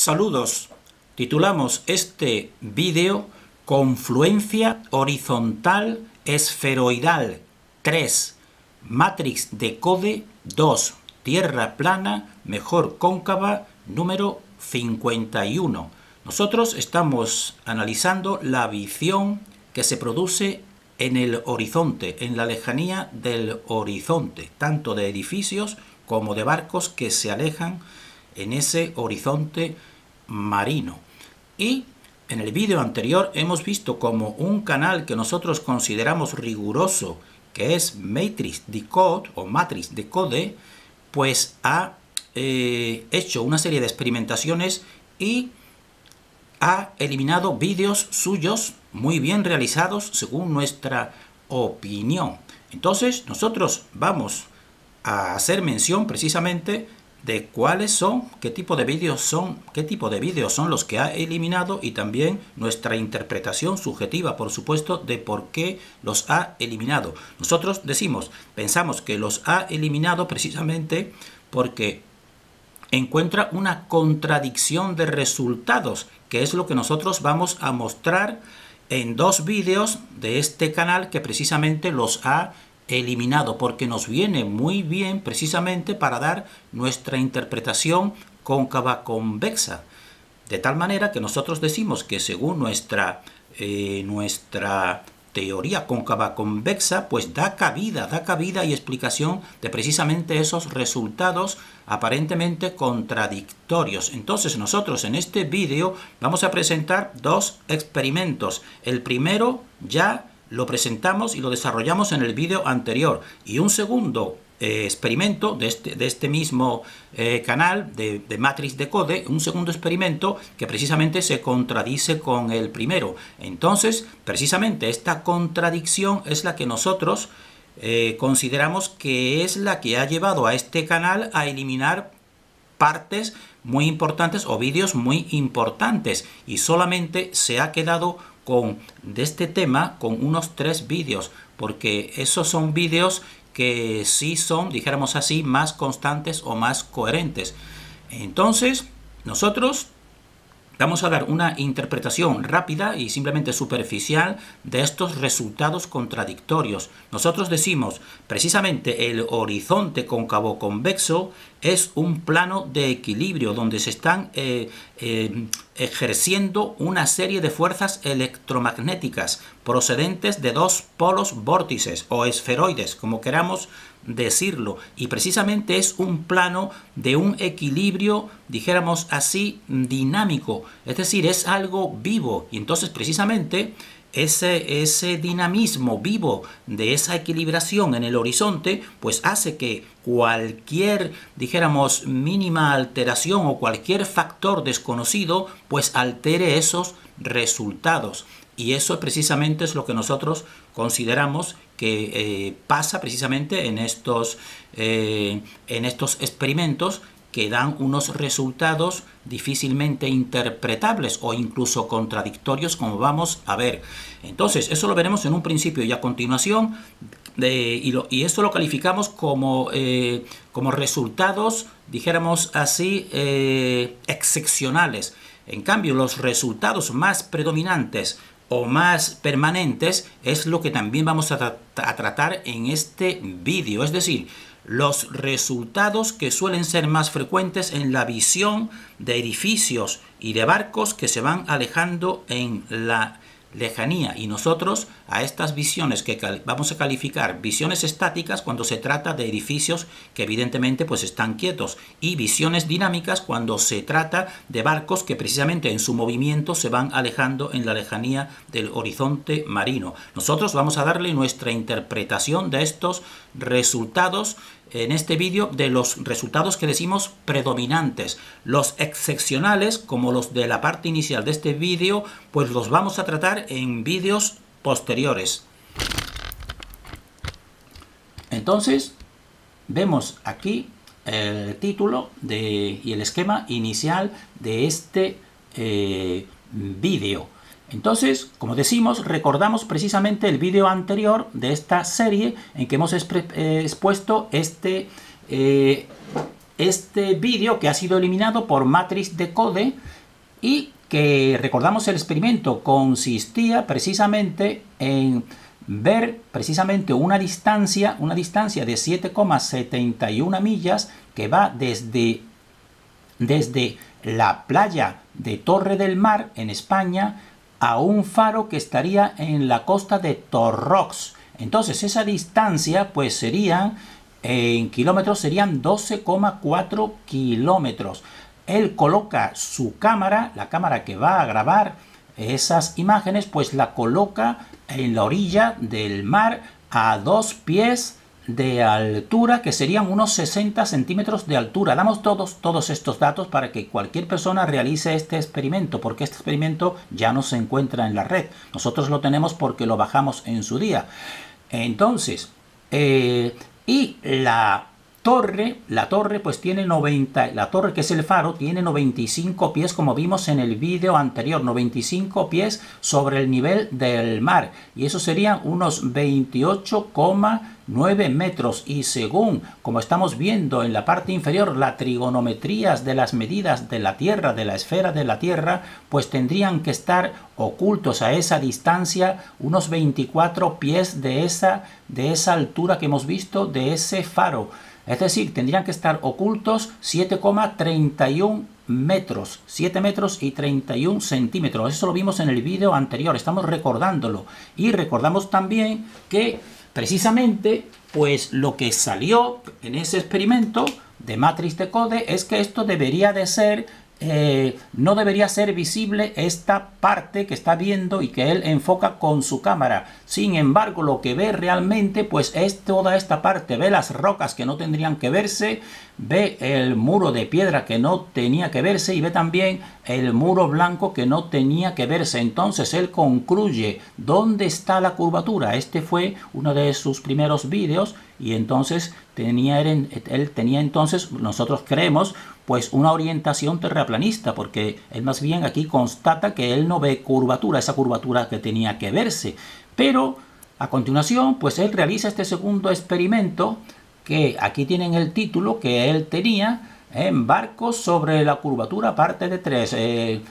Saludos. Titulamos este vídeo Confluencia horizontal esferoidal 3, Matrix de Code 2, Tierra plana, mejor cóncava, número 51. Nosotros estamos analizando la visión que se produce en el horizonte, en la lejanía del horizonte, tanto de edificios como de barcos que se alejan en ese horizonte marino. Y en el vídeo anterior hemos visto como un canal que nosotros consideramos riguroso, que es Matrix de Code o Matrix de Code, pues ha hecho una serie de experimentaciones y ha eliminado vídeos suyos muy bien realizados según nuestra opinión. Entonces nosotros vamos a hacer mención precisamente de cuáles son, qué tipo de vídeos son los que ha eliminado y también nuestra interpretación subjetiva, por supuesto, de por qué los ha eliminado. Nosotros pensamos que los ha eliminado precisamente porque encuentra una contradicción de resultados, que es lo que nosotros vamos a mostrar en dos vídeos de este canal que precisamente los ha eliminado, porque nos viene muy bien precisamente para dar nuestra interpretación cóncava convexa, de tal manera que nosotros decimos que según nuestra teoría cóncava convexa, pues da cabida y explicación de precisamente esos resultados aparentemente contradictorios. Entonces nosotros en este vídeo vamos a presentar dos experimentos. El primero ya lo presentamos y lo desarrollamos en el vídeo anterior, y un segundo experimento de este mismo canal de Matrix de Code, un segundo experimento que precisamente se contradice con el primero. Entonces, precisamente esta contradicción es la que nosotros consideramos que es la que ha llevado a este canal a eliminar partes muy importantes o vídeos muy importantes, y solamente se ha quedado de este tema con unos 3 vídeos, porque esos son vídeos que sí son, dijéramos así, más constantes o más coherentes. Entonces, nosotros vamos a dar una interpretación rápida y simplemente superficial de estos resultados contradictorios. Nosotros decimos, precisamente el horizonte cóncavo convexo es un plano de equilibrio donde se están ejerciendo una serie de fuerzas electromagnéticas procedentes de dos polos vórtices o esferoides, como queramos decirlo, y precisamente es un plano de un equilibrio, dijéramos así, dinámico, es decir, es algo vivo, y entonces precisamente ese dinamismo vivo de esa equilibración en el horizonte pues hace que cualquier, dijéramos, mínima alteración o cualquier factor desconocido pues altere esos resultados. Y eso precisamente es lo que nosotros consideramos que pasa precisamente en estos experimentos, que dan unos resultados difícilmente interpretables o incluso contradictorios, como vamos a ver. Entonces, eso lo veremos en un principio, y a continuación, y esto lo calificamos como resultados, dijéramos así, excepcionales. En cambio, los resultados más predominantes o más permanentes es lo que también vamos a tratar en este vídeo, es decir, los resultados que suelen ser más frecuentes en la visión de edificios y de barcos que se van alejando en la lejanía, y nosotros a estas visiones que vamos a calificar visiones estáticas cuando se trata de edificios que evidentemente pues están quietos, y visiones dinámicas cuando se trata de barcos que precisamente en su movimiento se van alejando en la lejanía del horizonte marino. Nosotros vamos a darle nuestra interpretación de estos resultados en este vídeo, de los resultados que decimos predominantes. Los excepcionales, como los de la parte inicial de este vídeo, pues los vamos a tratar en vídeos posteriores. Entonces, vemos aquí el título y el esquema inicial de este vídeo. Entonces, como decimos, recordamos precisamente el vídeo anterior de esta serie en que hemos expuesto este este vídeo que ha sido eliminado por Matrix Decode y que, recordamos, el experimento consistía precisamente en ver precisamente una distancia de 7,71 millas que va desde la playa de Torre del Mar en España a un faro que estaría en la costa de Torrox. Entonces esa distancia pues serían, en kilómetros, serían 12,4 kilómetros. Él coloca su cámara, la cámara que va a grabar esas imágenes, pues la coloca en la orilla del mar a 2 pies de altura, que serían unos 60 centímetros de altura. Damos todos estos datos para que cualquier persona realice este experimento, porque este experimento ya no se encuentra en la red. Nosotros lo tenemos porque lo bajamos en su día. Entonces, y la torre pues tiene la torre, que es el faro, tiene 95 pies, como vimos en el vídeo anterior, 95 pies sobre el nivel del mar, y eso serían unos 28,9 metros, y según, como estamos viendo en la parte inferior, las trigonometrías de las medidas de la Tierra, de la esfera de la Tierra, pues tendrían que estar ocultos a esa distancia unos 24 pies de esa altura que hemos visto de ese faro. Es decir, tendrían que estar ocultos 7,31 metros, 7 metros y 31 centímetros. Eso lo vimos en el vídeo anterior, estamos recordándolo. Y recordamos también que precisamente pues lo que salió en ese experimento de Matrix Decode es que esto debería de ser, no debería ser visible esta parte que está viendo y que él enfoca con su cámara. Sin embargo, lo que ve realmente pues es toda esta parte. Ve las rocas que no tendrían que verse, ve el muro de piedra que no tenía que verse y ve también el muro blanco que no tenía que verse. Entonces él concluye dónde está la curvatura. Este fue uno de sus primeros vídeos y entonces él tenía entonces, nosotros creemos, pues una orientación terraplanista, porque él más bien aquí constata que él no ve curvatura, esa curvatura que tenía que verse. Pero a continuación pues él realiza este segundo experimento, que aquí tienen el título que él tenía, en barcos sobre la curvatura, parte de 3,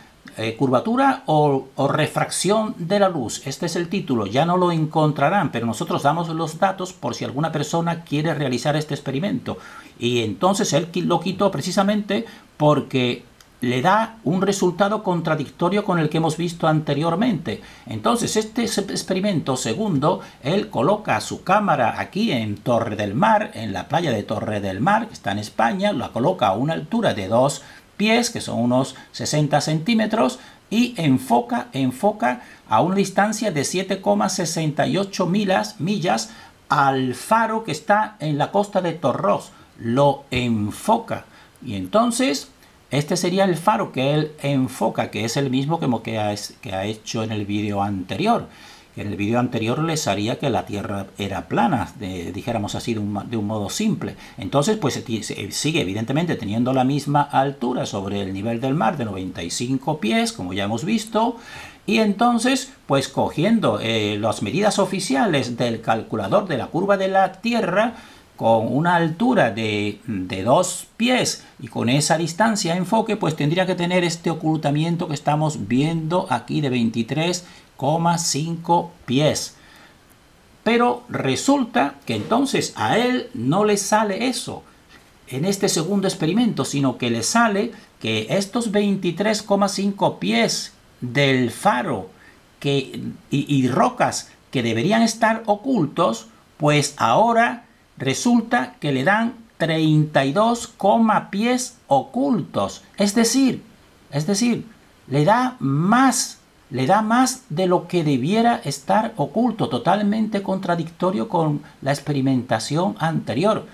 curvatura o refracción de la luz. Este es el título, ya no lo encontrarán, pero nosotros damos los datos por si alguna persona quiere realizar este experimento. Y entonces él lo quitó precisamente porque le da un resultado contradictorio con el que hemos visto anteriormente. Entonces este experimento segundo, él coloca su cámara aquí en Torre del Mar, en la playa de Torre del Mar, que está en España, la coloca a una altura de 2 pies, que son unos 60 centímetros, y enfoca a una distancia de 7,68 millas al faro que está en la costa de Torrox. Lo enfoca y entonces este sería el faro que él enfoca, que es el mismo que ha hecho en el vídeo anterior. En el vídeo anterior les haría que la Tierra era plana, dijéramos así de un modo simple. Entonces pues sigue evidentemente teniendo la misma altura sobre el nivel del mar de 95 pies, como ya hemos visto. Y entonces pues cogiendo las medidas oficiales del calculador de la curva de la Tierra, con una altura de 2 pies y con esa distancia de enfoque, pues tendría que tener este ocultamiento que estamos viendo aquí de 23,5 pies. Pero resulta que entonces a él no le sale eso en este segundo experimento, sino que le sale que estos 23,5 pies del faro y rocas que deberían estar ocultos, pues ahora resulta que le dan 32, pies ocultos. Es decir, le da más de lo que debiera estar oculto, totalmente contradictorio con la experimentación anterior.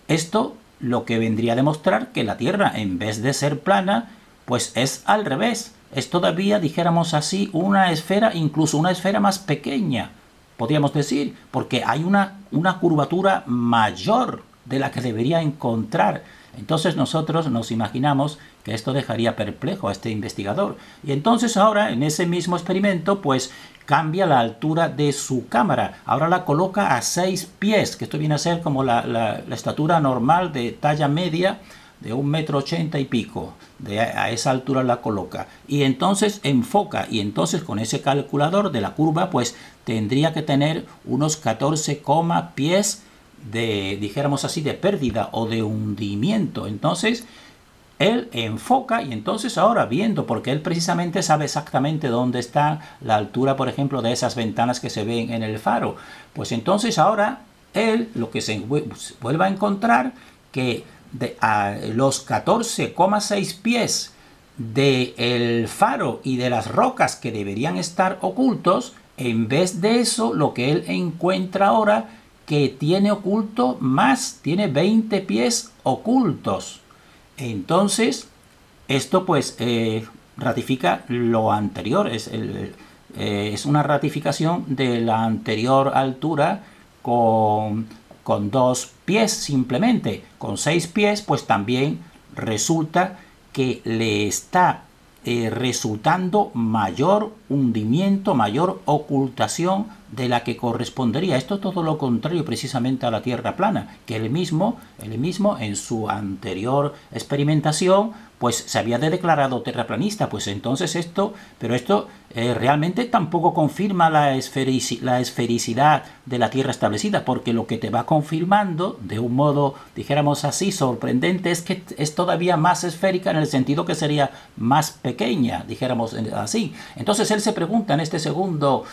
Esto lo que vendría a demostrar que la Tierra, en vez de ser plana, pues es al revés. Es todavía, dijéramos así, una esfera, incluso una esfera más pequeña, podríamos decir, porque hay una curvatura mayor de la que debería encontrar. Entonces nosotros nos imaginamos que esto dejaría perplejo a este investigador. Y entonces ahora, en ese mismo experimento, pues cambia la altura de su cámara. Ahora la coloca a 6 pies, que esto viene a ser como la estatura normal de talla media de 1,80 m y pico, a esa altura la coloca, y entonces enfoca, y entonces con ese calculador de la curva, pues tendría que tener unos 14, pies de, dijéramos así, de pérdida o de hundimiento. Entonces él enfoca, y entonces ahora viendo, porque él precisamente sabe exactamente dónde está la altura, por ejemplo, de esas ventanas que se ven en el faro, pues entonces ahora él lo que se vuelve a encontrar que a los 14,6 pies del faro y de las rocas que deberían estar ocultos, en vez de eso, lo que él encuentra ahora que tiene oculto más, tiene 20 pies ocultos. Entonces, esto pues ratifica lo anterior, es una ratificación de la anterior altura con 2 pies simplemente. Con 6 pies pues también resulta que le está resultando mayor hundimiento, mayor ocultación de la que correspondería. Esto es todo lo contrario precisamente a la Tierra plana, que él mismo en su anterior experimentación pues se había declarado terraplanista. Pues entonces esto realmente tampoco confirma la esfericidad de la Tierra establecida, porque lo que te va confirmando de un modo, dijéramos así, sorprendente, es que es todavía más esférica, en el sentido que sería más pequeña, dijéramos así. Entonces él se pregunta en este segundo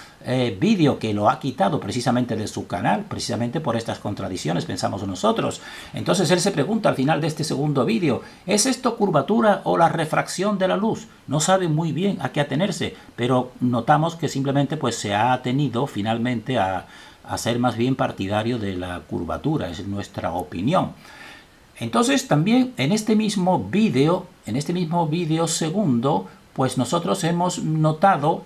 vídeo, que lo ha quitado precisamente de su canal, precisamente por estas contradicciones, pensamos nosotros. Entonces él se pregunta al final de este segundo vídeo, ¿es esto curvatura o la refracción de la luz? No sabe muy bien a qué atenerse, pero notamos que simplemente pues se ha atenido finalmente a ser más bien partidario de la curvatura, es nuestra opinión. Entonces también en este mismo vídeo segundo, pues nosotros hemos notado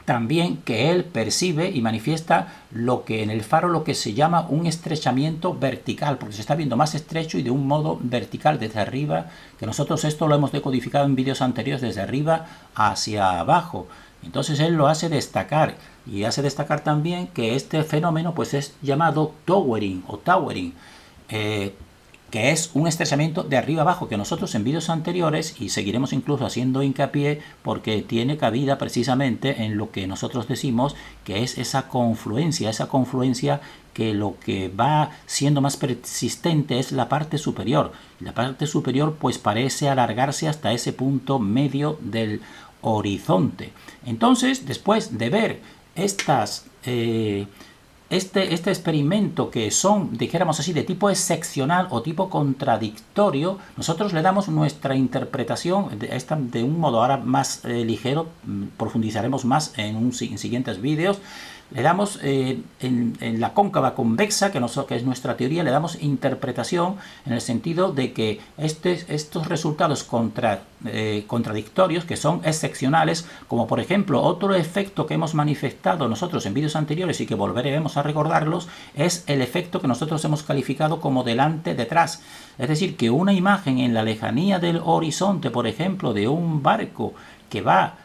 también que él percibe y manifiesta lo que en el faro lo que se llama un estrechamiento vertical, porque se está viendo más estrecho y de un modo vertical desde arriba, que nosotros esto lo hemos decodificado en vídeos anteriores, desde arriba hacia abajo. Entonces él lo hace destacar, y hace destacar también que este fenómeno pues es llamado towering o towering, que es un estrechamiento de arriba abajo, que nosotros en vídeos anteriores, y seguiremos incluso haciendo hincapié porque tiene cabida precisamente en lo que nosotros decimos que es esa confluencia que lo que va siendo más persistente es la parte superior. La parte superior pues parece alargarse hasta ese punto medio del horizonte. Entonces, después de ver este experimento, que son, dijéramos así, de tipo excepcional o tipo contradictorio, nosotros le damos nuestra interpretación de un modo ahora más ligero, profundizaremos más en siguientes vídeos. Le damos en la cóncava convexa, que es nuestra teoría, le damos interpretación en el sentido de que estos resultados contradictorios, que son excepcionales, como por ejemplo otro efecto que hemos manifestado nosotros en vídeos anteriores y que volveremos a recordarlos, es el efecto que nosotros hemos calificado como delante-detrás. Es decir, que una imagen en la lejanía del horizonte, por ejemplo, de un barco que va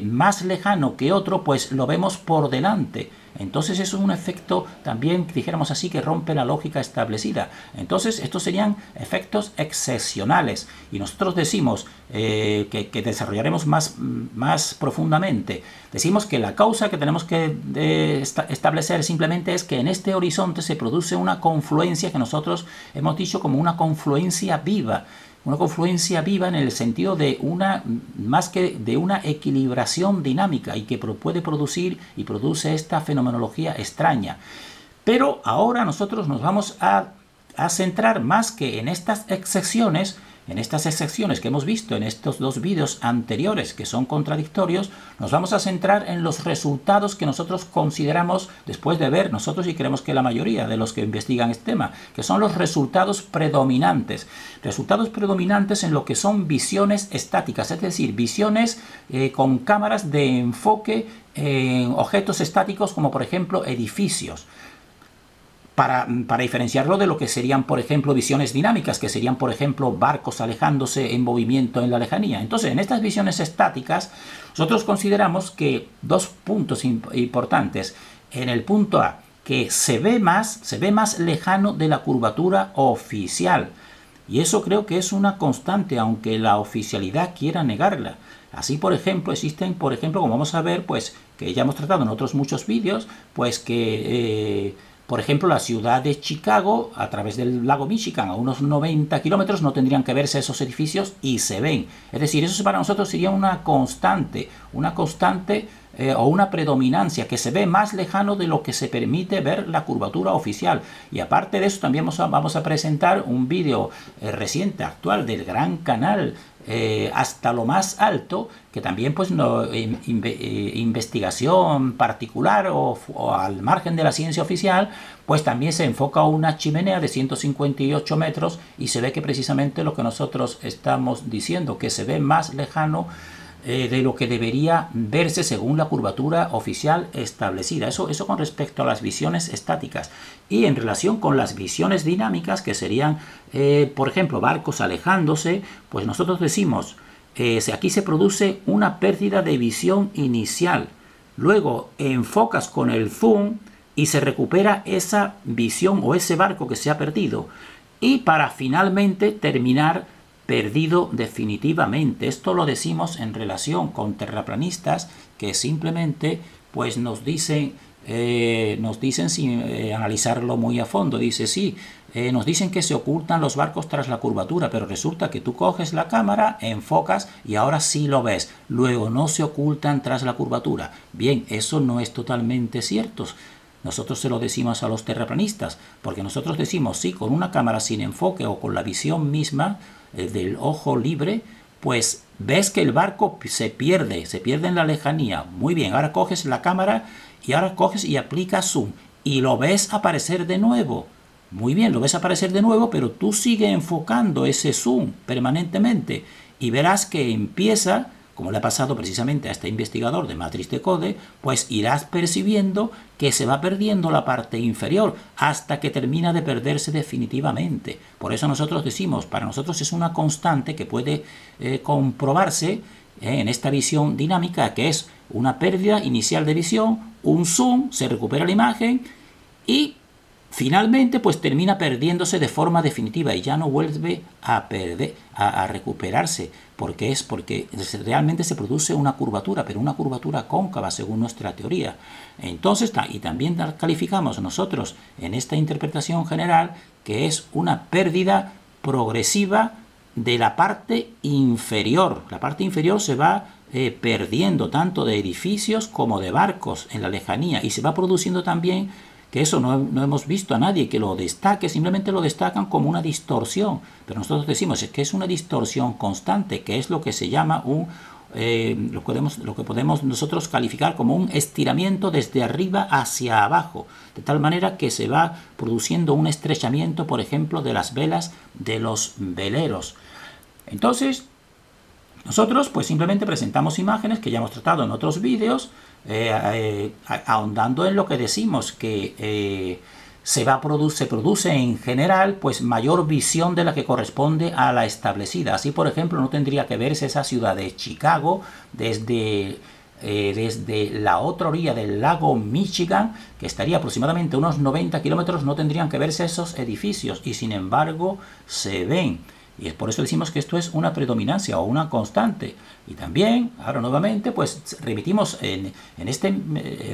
más lejano que otro, pues lo vemos por delante. Entonces eso es un efecto también, dijéramos así, que rompe la lógica establecida. Entonces estos serían efectos excepcionales, y nosotros decimos que desarrollaremos más profundamente. Decimos que la causa que tenemos que establecer simplemente es que en este horizonte se produce una confluencia que nosotros hemos dicho como una confluencia viva. Una confluencia viva en el sentido de más que de una equilibración dinámica, y que puede producir y produce esta fenomenología extraña. Pero ahora nosotros nos vamos a centrar más que en estas excepciones que hemos visto en estos dos vídeos anteriores, que son contradictorios. Nos vamos a centrar en los resultados que nosotros consideramos, después de ver nosotros, y creemos que la mayoría de los que investigan este tema, que son los resultados predominantes. Resultados predominantes en lo que son visiones estáticas, es decir, visiones con cámaras de enfoque en objetos estáticos, como por ejemplo edificios. Para diferenciarlo de lo que serían, por ejemplo, visiones dinámicas, que serían, por ejemplo, barcos alejándose en movimiento en la lejanía. Entonces, en estas visiones estáticas, nosotros consideramos que dos puntos importantes. En el punto A, que se ve más lejano de la curvatura oficial. Y eso creo que es una constante, aunque la oficialidad quiera negarla. Así, por ejemplo, existen, por ejemplo, como vamos a ver, pues, que ya hemos tratado en otros muchos vídeos, pues que, por ejemplo, la ciudad de Chicago, a través del lago Michigan, a unos 90 kilómetros, no tendrían que verse esos edificios y se ven. Es decir, eso para nosotros sería una constante o una predominancia que se ve más lejano de lo que se permite ver la curvatura oficial. Y aparte de eso, también vamos a presentar un vídeo reciente, actual, del gran canal hasta lo más alto, que también pues investigación particular o al margen de la ciencia oficial, pues también se enfoca a una chimenea de 158 metros y se ve que precisamente lo que nosotros estamos diciendo, que se ve más lejano de lo que debería verse según la curvatura oficial establecida. Eso con respecto a las visiones estáticas. Y en relación con las visiones dinámicas, que serían, por ejemplo, barcos alejándose, pues nosotros decimos, aquí se produce una pérdida de visión inicial. Luego enfocas con el zoom y se recupera esa visión o ese barco que se ha perdido. Y para finalmente terminar perdido definitivamente. Esto lo decimos en relación con terraplanistas que simplemente pues nos dicen sin analizarlo muy a fondo. Dice, sí, nos dicen que se ocultan los barcos tras la curvatura, pero resulta que tú coges la cámara, enfocas y ahora sí lo ves. Luego no se ocultan tras la curvatura. Bien, eso no es totalmente cierto. Nosotros se lo decimos a los terraplanistas, porque nosotros decimos, sí, con una cámara sin enfoque o con la visión misma del ojo libre, pues ves que el barco se pierde en la lejanía. Muy bien, ahora coges la cámara y ahora coges y aplicas zoom y lo ves aparecer de nuevo. Muy bien, lo ves aparecer de nuevo, pero tú sigues enfocando ese zoom permanentemente y verás que empieza, como le ha pasado precisamente a este investigador de Matrix de Code, pues irás percibiendo que se va perdiendo la parte inferior hasta que termina de perderse definitivamente. Por eso nosotros decimos, para nosotros es una constante que puede comprobarse en esta visión dinámica, que es una pérdida inicial de visión, un zoom, se recupera la imagen y finalmente pues termina perdiéndose de forma definitiva y ya no vuelve a recuperarse. Porque realmente se produce una curvatura, pero una curvatura cóncava según nuestra teoría. Entonces, y también calificamos nosotros en esta interpretación general que es una pérdida progresiva de la parte inferior. La parte inferior se va perdiendo tanto de edificios como de barcos en la lejanía y se va produciendo también, que eso no hemos visto a nadie que lo destaque, simplemente lo destacan como una distorsión. Pero nosotros decimos que es una distorsión constante, que es lo que se llama lo que podemos nosotros calificar como un estiramiento desde arriba hacia abajo, de tal manera que se va produciendo un estrechamiento, por ejemplo, de las velas de los veleros. Entonces, nosotros pues simplemente presentamos imágenes que ya hemos tratado en otros vídeos, ahondando en lo que decimos, que se produce en general pues mayor visión de la que corresponde a la establecida. Así, por ejemplo, no tendría que verse esa ciudad de Chicago desde la otra orilla del lago Michigan, que estaría aproximadamente a unos 90 kilómetros, no tendrían que verse esos edificios y sin embargo se ven. Y es por eso decimos que esto es una predominancia o una constante. Y también, ahora nuevamente, pues remitimos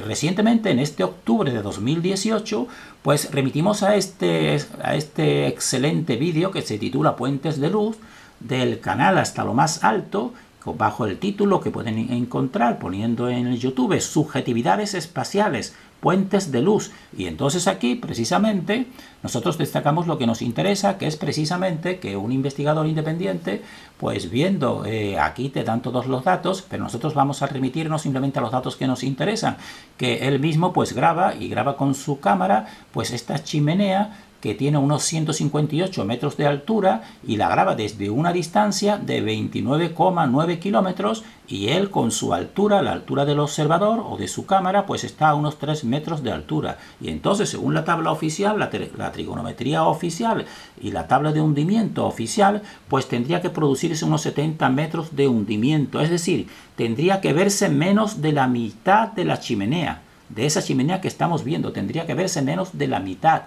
recientemente, en este octubre de 2018, pues remitimos a este excelente vídeo que se titula Puentes de Luz, del canal Hasta lo Más Alto, bajo el título que pueden encontrar poniendo en el YouTube Subjetividades Espaciales, Puentes de Luz. Y entonces aquí precisamente nosotros destacamos lo que nos interesa, que es precisamente que un investigador independiente, pues viendo, aquí te dan todos los datos, pero nosotros vamos a remitirnos simplemente a los datos que nos interesan, que él mismo pues graba con su cámara pues esta chimenea que tiene unos 158 metros de altura y la graba desde una distancia de 29,9 kilómetros y él con su altura, la altura del observador o de su cámara, pues está a unos 3 metros de altura. Y entonces, según la tabla oficial, la trigonometría oficial y la tabla de hundimiento oficial, pues tendría que producirse unos 70 metros de hundimiento. Es decir, tendría que verse menos de la mitad de la chimenea, de esa chimenea que estamos viendo, tendría que verse menos de la mitad.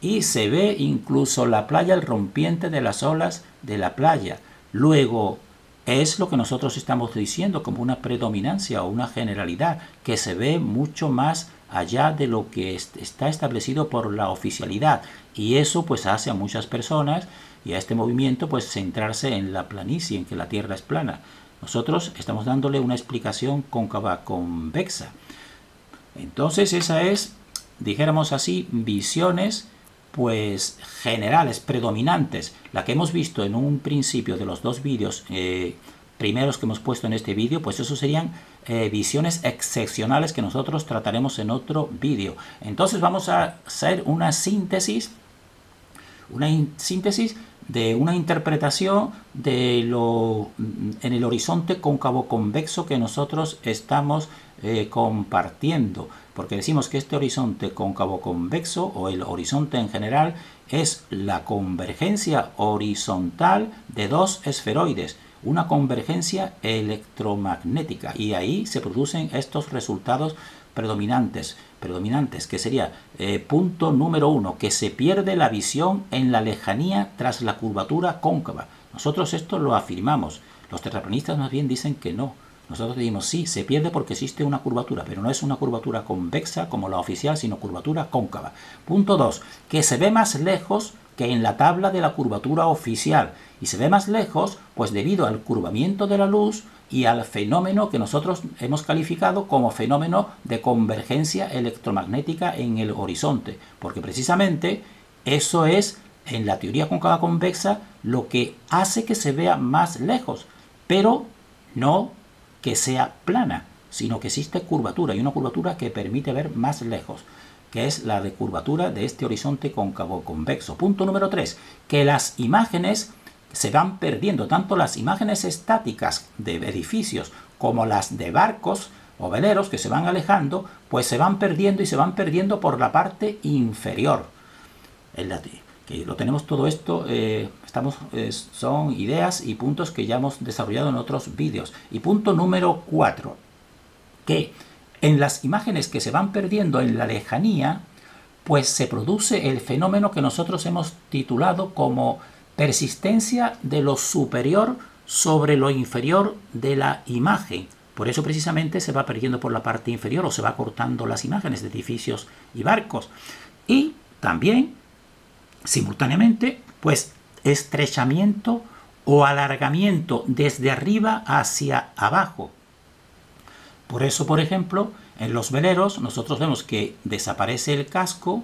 y se ve incluso la playa, el rompiente de las olas de la playa. Luego, es lo que nosotros estamos diciendo como una predominancia o una generalidad, que se ve mucho más allá de lo que está establecido por la oficialidad, y eso pues hace a muchas personas y a este movimiento pues centrarse en la planicie, en que la Tierra es plana. Nosotros estamos dándole una explicación cóncava convexa. Entonces esa es, dijéramos así, visiones pues generales, predominantes, la que hemos visto en un principio de los dos vídeos primeros que hemos puesto en este vídeo, pues eso serían visiones excepcionales que nosotros trataremos en otro vídeo. Entonces vamos a hacer una síntesis de una interpretación de lo en el horizonte cóncavo convexo que nosotros estamos compartiendo, porque decimos que este horizonte cóncavo convexo o el horizonte en general es la convergencia horizontal de dos esferoides, una convergencia electromagnética, y ahí se producen estos resultados predominantes, que sería punto número 1, que se pierde la visión en la lejanía tras la curvatura cóncava. Nosotros esto lo afirmamos, los terraplanistas más bien dicen que no. Nosotros decimos sí, se pierde porque existe una curvatura, pero no es una curvatura convexa como la oficial, sino curvatura cóncava. Punto 2, que se ve más lejos que en la tabla de la curvatura oficial, y se ve más lejos pues debido al curvamiento de la luz y al fenómeno que nosotros hemos calificado como fenómeno de convergencia electromagnética en el horizonte, porque precisamente eso es en la teoría cóncava convexa lo que hace que se vea más lejos, pero no que sea plana, sino que existe curvatura, y una curvatura que permite ver más lejos, que es la de curvatura de este horizonte cóncavo convexo. Punto número 3, que las imágenes se van perdiendo, tanto las imágenes estáticas de edificios como las de barcos o veleros que se van alejando, pues se van perdiendo, y se van perdiendo por la parte inferior. Que lo tenemos todo esto, son ideas y puntos que ya hemos desarrollado en otros vídeos. Y punto número 4, que en las imágenes que se van perdiendo en la lejanía, pues se produce el fenómeno que nosotros hemos titulado como persistencia de lo superior sobre lo inferior de la imagen. Por eso precisamente se va perdiendo por la parte inferior, o se va cortando las imágenes de edificios y barcos. Y también, simultáneamente, pues estrechamiento o alargamiento desde arriba hacia abajo. Por eso, por ejemplo, en los veleros nosotros vemos que desaparece el casco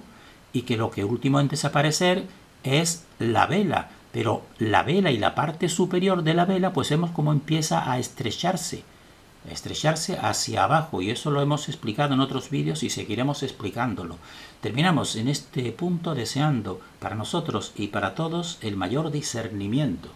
y que lo que último en desaparecer es la vela. Pero la vela y la parte superior de la vela, pues vemos cómo empieza a estrecharse hacia abajo, y eso lo hemos explicado en otros vídeos y seguiremos explicándolo. Terminamos en este punto deseando para nosotros y para todos el mayor discernimiento.